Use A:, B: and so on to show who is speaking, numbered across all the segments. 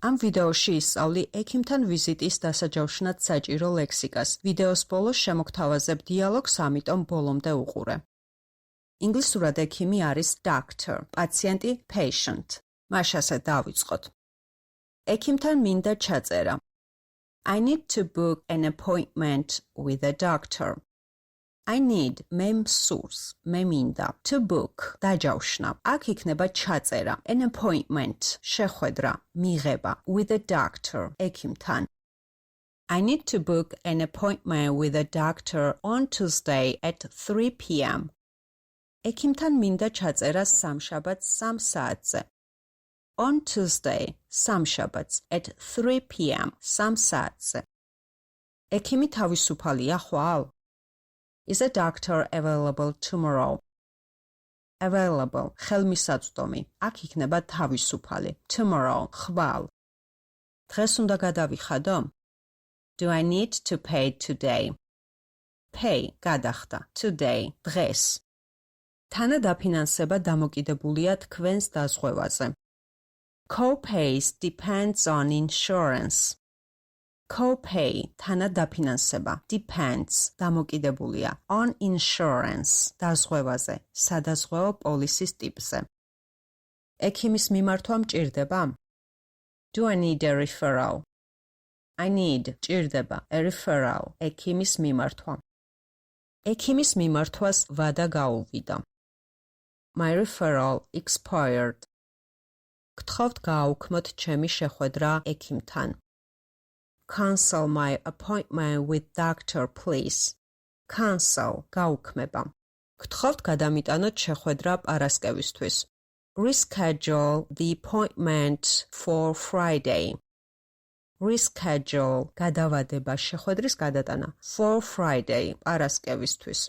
A: ამ ვიდეოში ისწავლი ექიმთან ვიზიტის დასაჯავშნად საჭირო ლექსიკას. ვიდეოს ბოლოს შემოგთავაზებ დიალოგს, ამიტომ ბოლომდე უყურე. ინგლისურად ექიმი არის doctor, პაციენტი patient. მაშასე დავიწყოთ. ექიმთან მინდა ჩაწერა. I need to book an appointment with a doctor. I need მე მსურს, მე მინდა to book დაჯავშნა. აქ იქნება ჩაწერა an appointment შეხვედრა, მიღება with a doctor ექიმთან. I need to book an appointment with a doctor on Tuesday at 3 p.m. ექიმთან მინდა ჩაწერა სამშაბათს 3 საათზე. On Tuesday სამშაბათს at 3 p.m. 3 საათზე. ექიმი თავისუფალია ხვალ? Is a doctor available tomorrow? Available, ხელმისაწვდომი. აქ იქნება თავისუფალი. Tomorrow, ხვალ. დღეს უნდა გადავიხადო? Do I need to pay today? Pay, გადახდა. Today, დღეს. თანადაფინანსება დამოკიდებულია თქვენს დაზღვევაზე. Co-pays depends on insurance. Co-pay, თანადაფინანსება, depends, დამოკიდებულია, on insurance, დაზღვევაზე, სადაზღვევო პოლისის ტიპზე. ექიმის მიმართვა მჭირდება? Do I need a referral? I need, ჭირდება, a referral, ექიმის მიმართვა. ექიმის მიმართვას ვადა გაუვიდა. My referral expired. გთხოვთ გააუქმოთ ჩემი შეხვედრა ექიმთან. Cancel my appointment with doctor, please. Cancel, გაუქმება. გთხოვთ გადამიტანოთ შეხვედრა პარასკევისთვის. Reschedule the appointment for Friday. Reschedule, გადავადება შეხვედრის გადატანა. For Friday, პარასკევისთვის.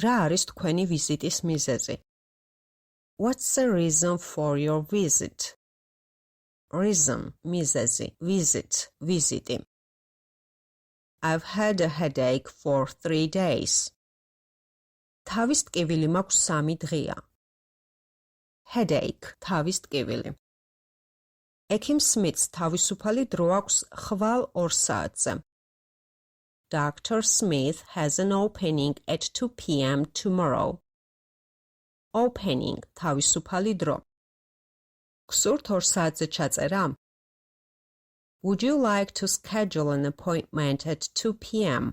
A: რა არის თქვენი ვიზიტის მიზეზი? What's the reason for your visit? Reason, მიზეზი, visit, ვიზიტი. I've had a headache for 3 days. თავის ტკივილი მაქვს 3 დღეა. Headache, თავის ტკივილი. ექიმ სმითს თავისუფალი დრო აქვს ხვალ 2 საათზე. Dr. Smith has an opening at 2 p.m. tomorrow. Opening, თავისუფალი დრო. გსურთ 2 საათზე ჩაწერა? Would you like to schedule an appointment at 2 p.m.?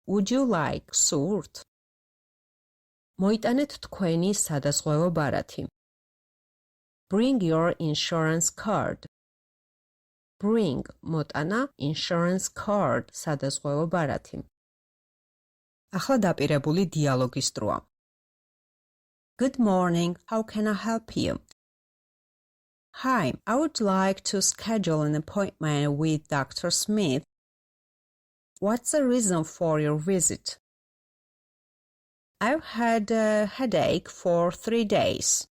A: Would you like, გსურთ? მოიტანეთ თქვენი სადაზღვევო ბარათი. Bring your insurance card. Bring, მოტანა, insurance card, სადაზღვევო ბარათი. ახლა დაპირებული დიალოგის დროა. Good morning, how can I help you? Hi, I would like to schedule an appointment with Dr. Smith. What's the reason for your visit? I've had a headache for 3 days.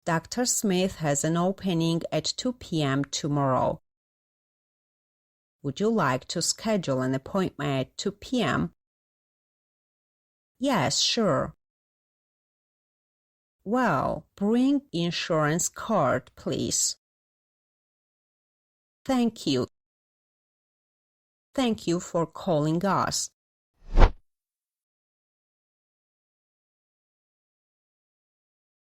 A: Dr. Smith has an opening at 2 p.m. tomorrow. Would you like to schedule an appointment at 2 p.m.? Yes, sure. Well, bring insurance card, please. Thank you. Thank you for calling us.